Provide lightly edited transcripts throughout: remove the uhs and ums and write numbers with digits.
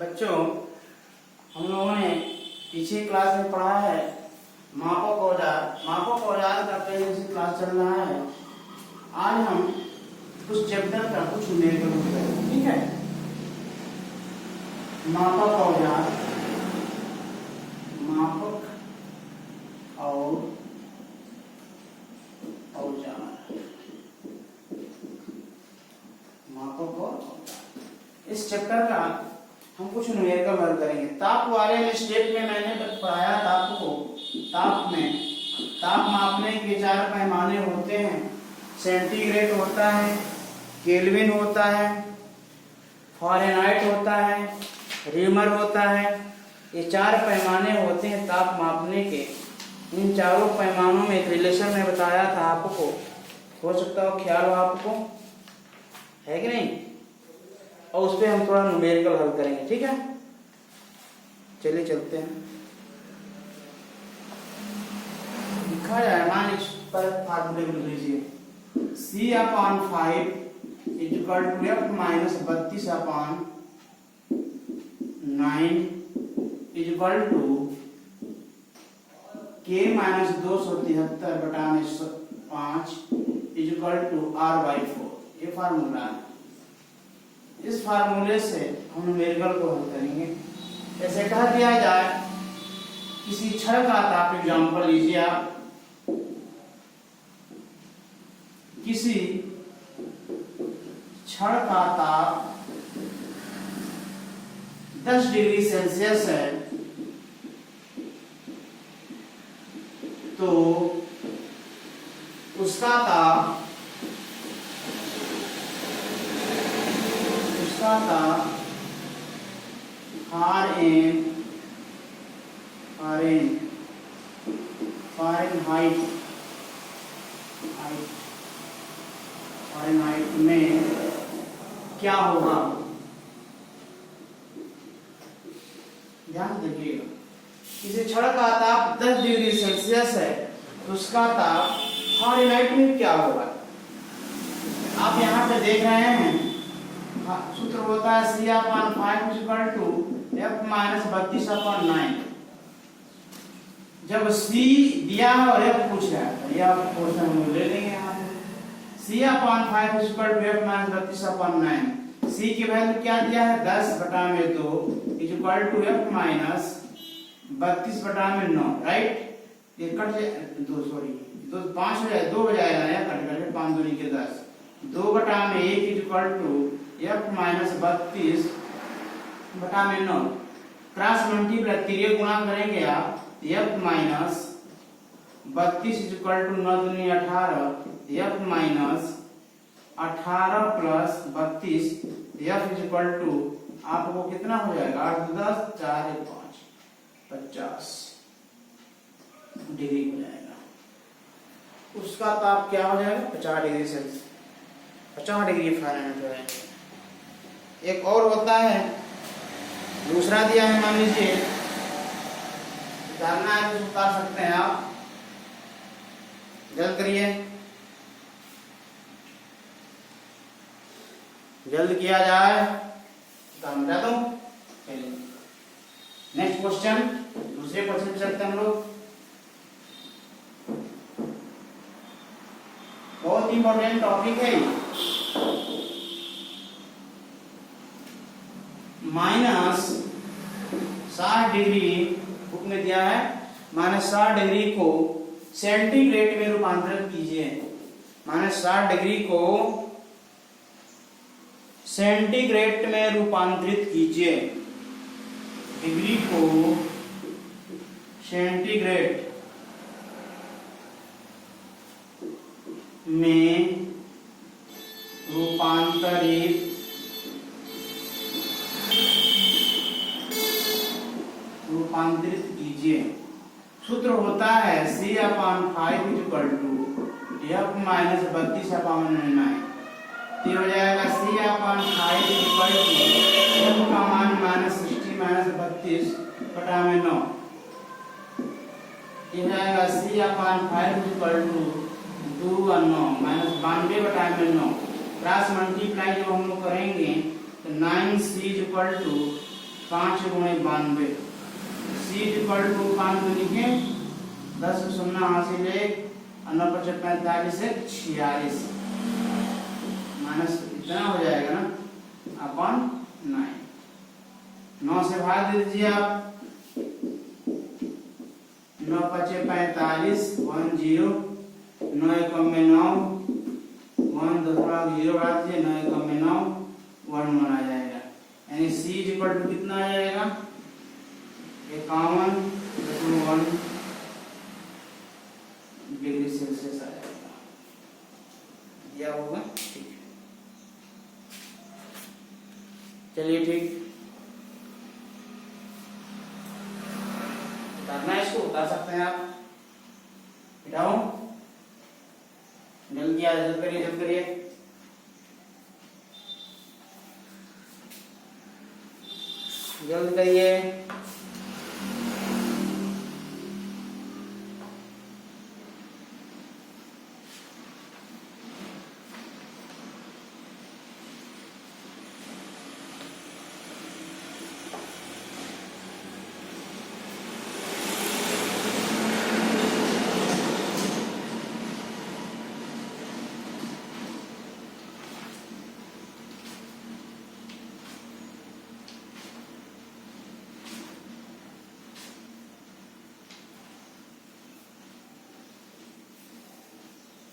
बच्चों, हम लोगों ने पिछली क्लास में पढ़ा है मापक औजार। मापक औजार का पहले से क्लास चल रहा है। आज हम उस चैप्टर का कुछ न्यूमेरिकल करेंगे, ठीक है। मापक औजार, मापक और औजार, मापक और औजार। इस चैप्टर का हम कुछ न्यूमेरिकल हल करेंगे। ताप वाले स्टेप में मैंने पढ़ाया था आपको। ताप मापने के 4 पैमाने होते हैं। सेंटीग्रेड होता है, केल्विन होता है, फ़ारेनहाइट होता है, रीमर होता है। ये 4 पैमाने होते हैं ताप मापने के। इन चारों पैमानों में एक रिलेशन में बताया था आपको, हो सकता हो ख्याल हो आपको, है कि नहीं। और उस पर हम थोड़ा न्यूमेरिकल हल करेंगे, ठीक है। चलिए चलते हैं। लिखा जाए, मान इस पर फार्मूले को लिख लीजिए। C/5 = F - 32/9 = K - 273/5 = R/4। ये फार्मूला है। इस फार्मूले से हम न्यूमेरिकल को हल करेंगे। ऐसे कह दिया जाए, किसी क्षण का ताप, एग्जाम्पल लीजिए आप, किसी क्षण का ताप 10 डिग्री सेल्सियस है, तो उसका ताप फ़ारेनहाइट में क्या होगा, ध्यान दीजिएगा। किसी क्षण का ताप 10 डिग्री सेल्सियस है, तो उसका ताप फ़ारेनहाइट में क्या होगा। आप यहाँ पे देख रहे हैं, सूत्र होता है C/5 = F - 32/9। जब C दिया है और F पूछ रहा है, ये आप क्वेश्चन हम ले लेंगे यहाँ पे। C/5 = F - 32/9। C की वैल्यू क्या दिया है, 10/2 = F - 32/9, राइट। ये कट जाए, 2 सॉरी 2 5 हो जाए, 2 हो जाएगा या कट करके 5 दूनी के 10, 2/1 = F - 32/9। क्रॉस मल्टीप्लाई तिर्यक गुणा करेंगे आप, F - 32 = 9 दूनी 18, F - 18 + 32, F = आपको कितना हो जाएगा, 8 × 10 4 × 5 50 डिग्री हो जाएगा। उसका ताप क्या हो जाएगा, 50 डिग्री सेल्सियस, 50 डिग्री फ़ारेनहाइट हो जाएगा। एक और होता है, दूसरा दिया है, मान लीजिए जानना है तो उतार सकते हैं आप, जल्द करिए, जल्द किया जाए तो हम बता दूं। चलिए नेक्स्ट क्वेश्चन, दूसरे क्वेश्चन पे चलते हैं हम लोग। बहुत इंपॉर्टेंट टॉपिक है। -60 डिग्री बुक में दिया है, -60 डिग्री को सेंटीग्रेड में रूपांतरित कीजिए। -60 डिग्री को सेंटीग्रेड में रूपांतरित कीजिए। डिग्री को सेंटीग्रेड में रूपांतरित कीजिए। सूत्र होता है C/5 = F - 32/9। तो हो जाएगा C/5 = F का मान -60 - 32/9। ये हो जाएगा C/5 = 2 और 9 -92/9। क्रॉस मल्टीप्लाई जब हम लोग करेंगे तो 9C = 5 गुणे 92, सी इक्वल टू 5 दूनी के 10 शून्य हासिल 1 और 9 5 45 से 46 माइनस इतना हो जाएगा ना अपॉन 9। 9 से भाग दे दीजिए आप, 9 5 45 1 0, 9 एकम में 9 1 दूसरा 0 डाल दीजिए, 9 एकम में 9 1 1 आ जाएगा, यानी c इक्वल टू कितना आ जाएगा 51.1 डिग्री सेल्सियस आ जाएगा। यह होगा ठीक है। चलिए ठीक, उतारना है, इसको उतार सकते हैं आप, मिटाओ जल्दी आ, जल्द करिए जल्द करिए। जल्द करिए।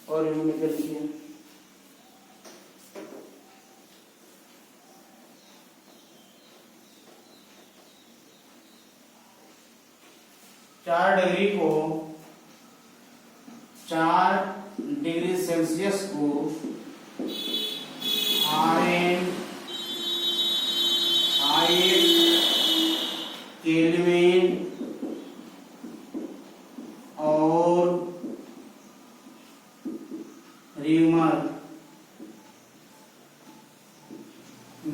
और इन्होंने कर लिया, चार डिग्री सेल्सियस को केल्विन और रीमर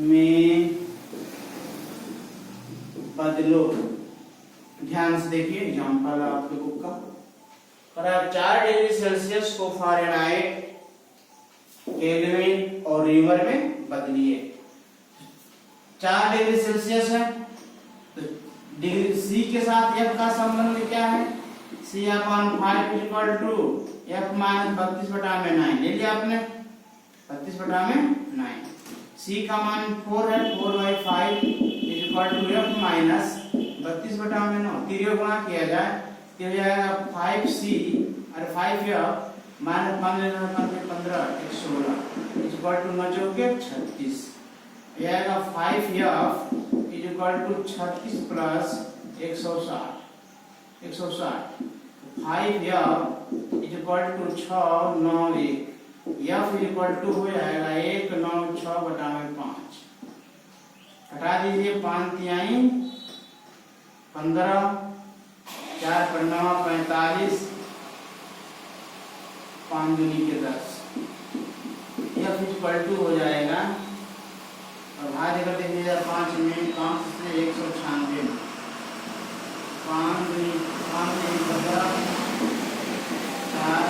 में बदलो। ध्यान से देखिए, एग्जाम्पल आपके बुक का 4 डिग्री सेल्सियस को फ़ारेनहाइट, केल्विन और रीमर में बदलिए। 4 डिग्री सेल्सियस है तो डिग्री सी के साथ एफ का संबंध क्या है, C upon 5 equal to F minus 32/9 ले लिया आपने, 32/9। सी का मान 4 है, 4/5 इक्वल टू एफ माइनस 32/9। तीनों गुणा किया जाए तो हो जाएगा 5c और 5f माइनस 15 116 इक्वल टू 9 चौके 36। आएगा 5f इक्वल टू 36 प्लस 160 5f equal to 6 9 1, f equal to हो जाएगा 196/5। हटा दीजिए 5 तिहाई 15, 4 पर 9 45, 5 दूनी के 10, f इक्वल टू हो जाएगा, और भाग कर देखिए 5 में 5 से 196, 5 दूनी 15, 4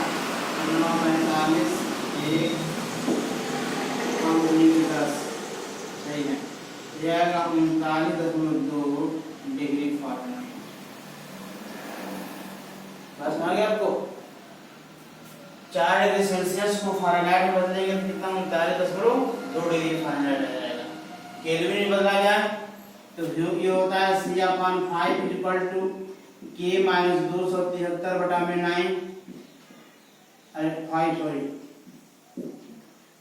9 45 1, 5 दूनी के 10, सही है, जाएगा 39.2 डिग्री फ़ारेनहाइट। बस आ गया आपको। 4 डिग्री सेल्सियस को फ़ारेनहाइट में बदलेंगे तो कितना 39.2 डिग्री फ़ारेनहाइट आ जाएगा। केल्विन में बदला जाए तो ये होता है C/5 equal to K minus 273/9, अरे 5 सॉरी,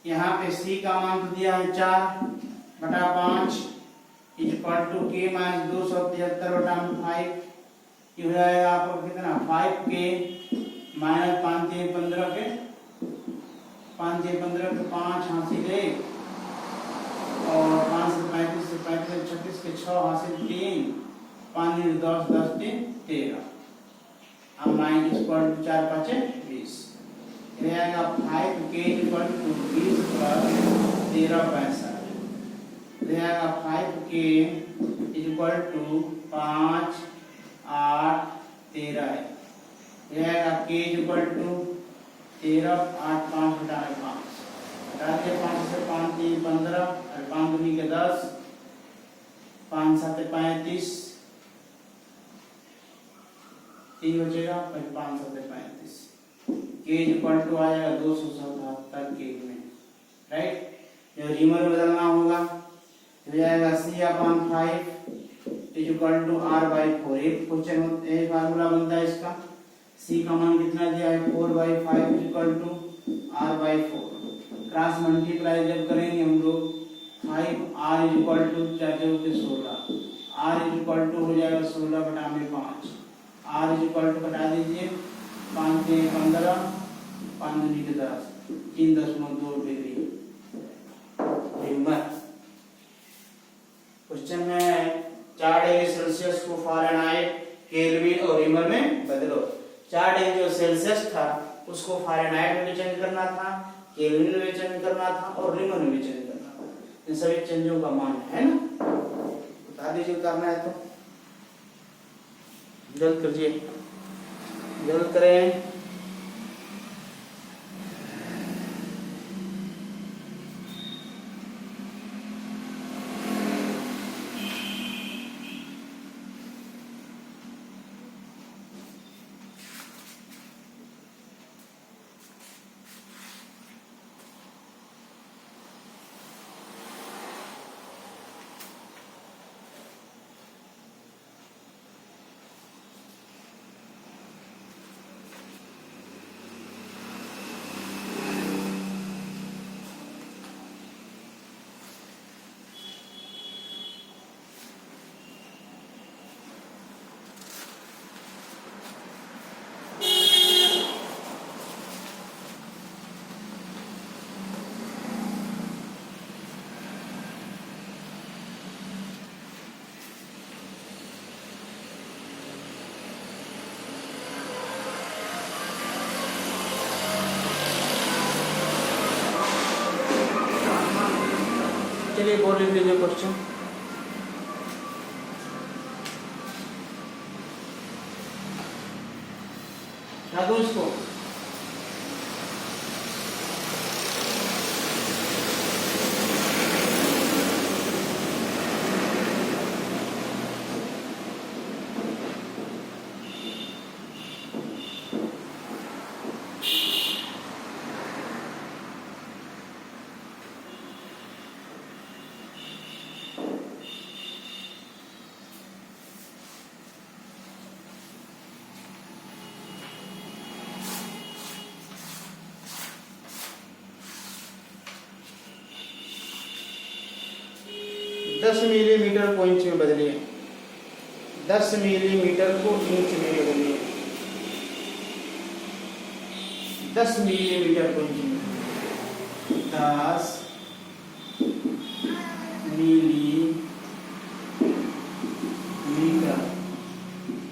यहाँ पे C का मान तो दिया है 4/5 इक्वल टू K माइनस 273/5। ये हो जाएगा आपको कितना 5K माइनस 5 3 15 के 5 3 15 के 5 हासिल 1 और 5 से 35 से 35 36 के 6 हासिल 3, 5 10 10 3 13। अब 9 इक्वल टू 4 5 20, ये आएगा 5K इक्वल टू 20 प्लस 13 65, ये आएगा 5K इक्वल टू 5 8 13 है, ये आएगा K इक्वल टू 13 8 5 घटाए 5, घटा के 5 से 5 3 15 और 5 दूनी के 10, 5 7 35, 3 बचेगा, 5 7 35, के इक्वल टू आ जाएगा 277 केल्विन, राइट। जो रीमर में बदलना होगा हो जाएगा C/5 is equal to R/4। एक क्वेश्चन एक फार्मूला बनता है इसका, C का मान कितना दिया है 4/5 is equal to R/4। Cross multiply जब करेंगे हम लोग 5R is equal to 4×16, R is equal to हो जाएगा 16/5, R इज इक्वल टू घटा दीजिए 5 से 15, 5 दूनी के 10, 3.2 डिग्री रीमर। क्वेश्चन में 4 डिग्री सेल्सियस को फ़ारेनहाइट, केल्विन और रीमर में बदलो। 4 डिग्री जो सेल्सियस था उसको फ़ारेनहाइट में भी चेंज करना था, केल्विन में भी चेंज करना था और रीमर में भी चेंज करना था। इन सभी चेंजों का मान है ना, बता दीजिए उतारना है तो जल्द कीजिए, जल्द करें। चलिए बोल लीजिए क्वेश्चन। क्या दो इसको, दस मिलीमीटर को इंच में बदलिए, 10 मिलीमीटर को इंच में बदलिए, 10 मिलीमीटर को इंच में, 10 मिलीमीटर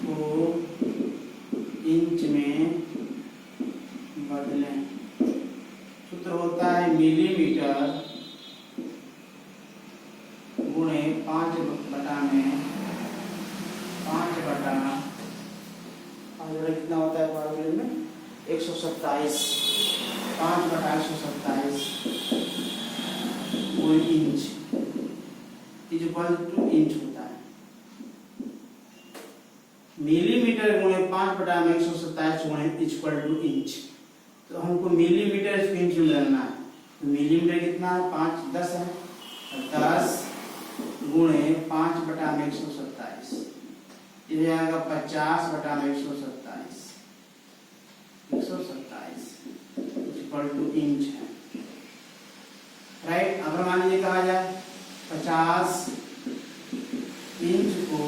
को इंच में बदलें। सूत्र होता है मिलीमीटर गुणे 5 बटा में 5 बटा कितना होता है फार्मूले में 127, 5 बटा 127 inch is equal to inch होता है। मिलीमीटर गुणे 5 बटा में 127 गुणे इज इक्वल टू इंच। तो हमको मिलीमीटर से इंच में बदलना है। तो मिलीमीटर कितना है 5 10 है, 10 गुणे 5 बटा में 127 ये आएगा 50 बटा में 127 इक्वल टू इंच है, राइट। अगर मान लीजिए कहा जाए 50 इंच को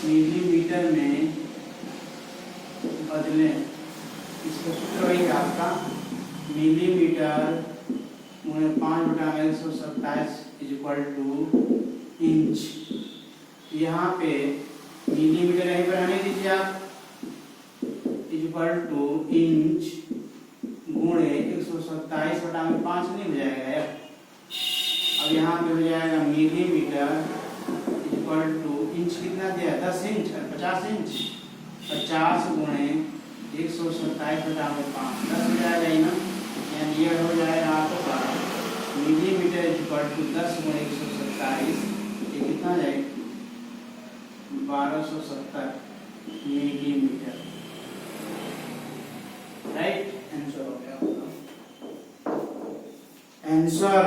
मिलीमीटर में बदलें, इसका सूत्र वही है आपका मिलीमीटर गुणे 5 बटा में 127 इज इक्वल टू इंच। यहाँ पे मिलीमीटर यहीं पर आने दीजिए आप, इज इक्वल टू इंच गुणे 127 बटा में 5 नहीं हो जाएगा यार। अब यहाँ पे हो जाएगा millimetre is equal to inch कितना दिया 10 इंच 50 इंच, 50 गुणे 127 बटा में 5 10 हो जाएगा ही ना, यानी ये हो जाएगा आपका मिलीमीटर इक्वल टू 10/127, ये कितना है 1270 मिलीमीटर, राइट। आंसर हो गया होगा। आंसर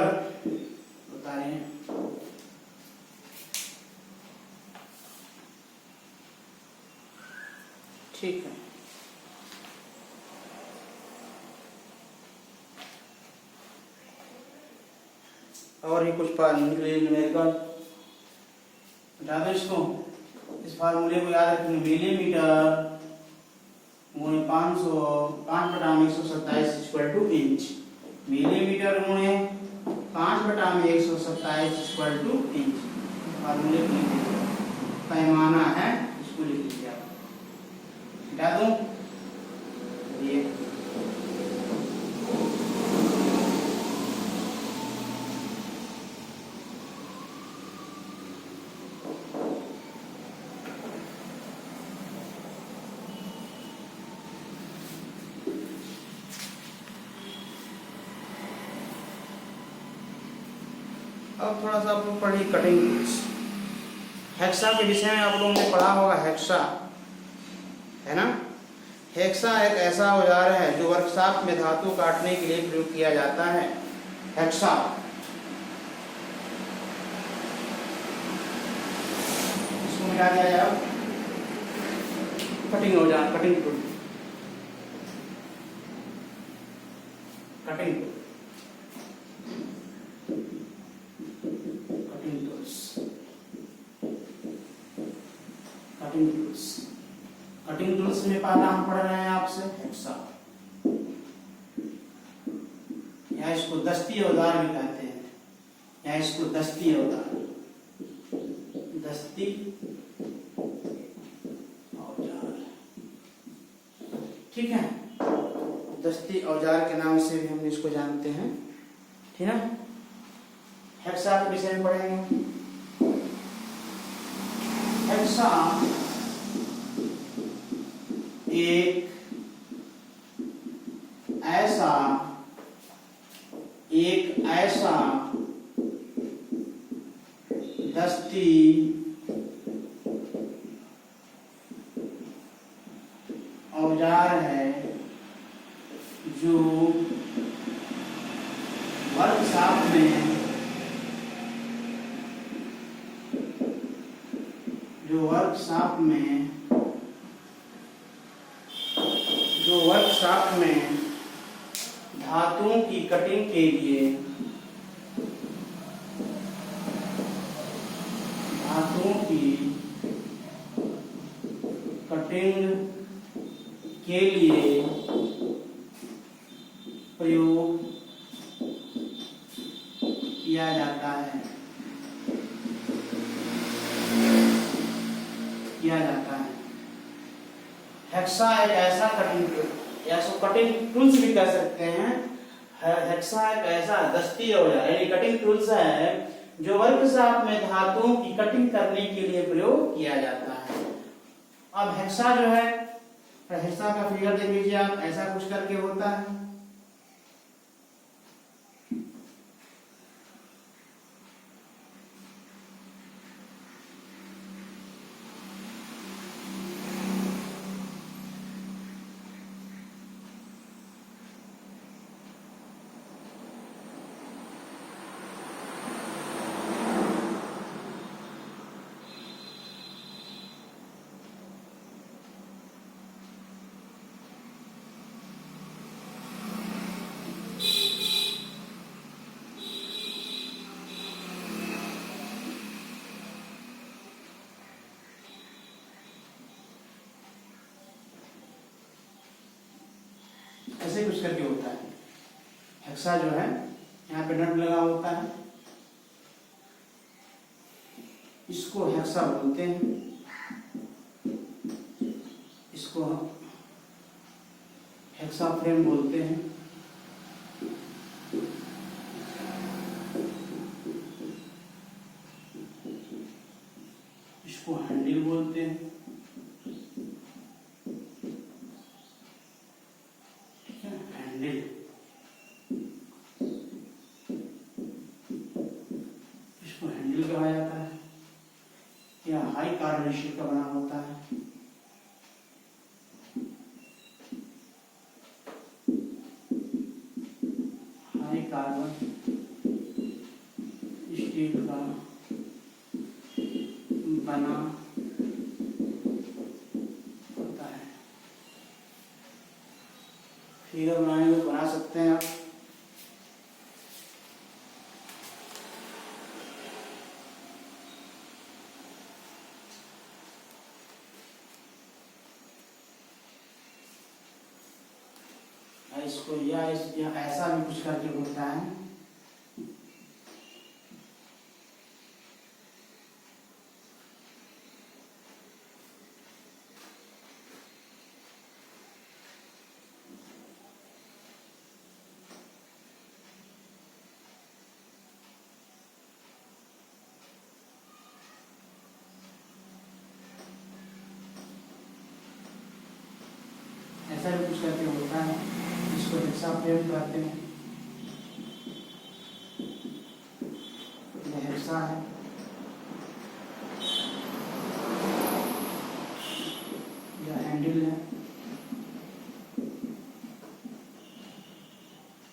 बता रहे हैं। ठीक है, और ही कुछ न्यूमेरिकल बता दो इसको। इस फार्मूले को याद रखना, मिलीमीटर गुणे 5/127 इक्वल टू इंच। मिलीमीटर गुणे 5/127 इक्वल टू इंच। फार्मूले को पैमाना है, इसको लिख लीजिए आप। हटा दूं ये अब थोड़ा सा आप लोग पढ़िए कटिंग टूल्स। हेक्सा के विषय में आप लोगों ने पढ़ा होगा, हेक्सा है ना। हेक्सा एक ऐसा औजार है जो वर्कशॉप में धातु काटने के लिए प्रयोग किया जाता है। हेक्सा इसको मिटा दिया जाए। कटिंग औजार, cutting tool, cutting tool, cutting tools, cutting tools. Cutting tools में पहला हम पढ़ रहे हैं आपसे हेक्सा, या इसको दस्ती औजार भी कहते हैं, या इसको दस्ती औजार, दस्ती औजार, ठीक है। दस्ती औजार के नाम से भी हम इसको जानते हैं, ठीक है। हेक्सा के विषय में पढ़ेंगे। हेक्सा एक ऐसा दस्ती औजार है जो वर्कशॉप में धातुओं की कटिंग के लिए प्रयोग किया जाता है, हेक्सा एक ऐसा कटिंग टूल, या सो कटिंग टूल्स भी कह सकते हैं। हेक्सा एक ऐसा दस्ती औजार यानी कटिंग टूल्स है जो वर्कशॉप में धातुओं की कटिंग करने के लिए प्रयोग किया जाता है। अब हेक्सा जो है, हेक्सा का फिगर देख लीजिए आप, ऐसा कुछ करके होता है। ऐसे कुछ करके होता है। हेक्सा जो है यहाँ पे नट लगा होता है, इसको हेक्सा बोलते हैं, इसको हेक्सा फ्रेम बोलते हैं। इसको हैंडल बोलते हैं, हैंडल कहा जाता है। यह हाई कार्बन स्टील का बना होता है। हाई कार्बन स्टील का बना होता है। फिगर बनाने को बना सकते हैं आप। इसको या ऐसा भी कुछ करके होता है। ऐसा भी कुछ करके होता है, इसको रिक्शा फ्रेम कहते हैं। यह रिक्शा है। यह हैंडल है,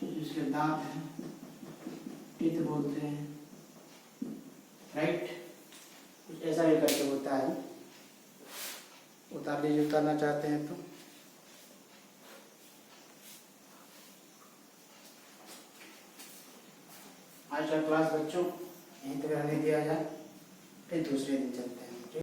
जिसके दांत हैं, टीथ बोलते हैं। राइट, कुछ ऐसा भी करके होता है। उतार लीजिए, उतारना चाहते हैं तो। आज का क्लास बच्चों यहीं तक रहने दिया जाए, फिर दूसरे दिन चलते हैं।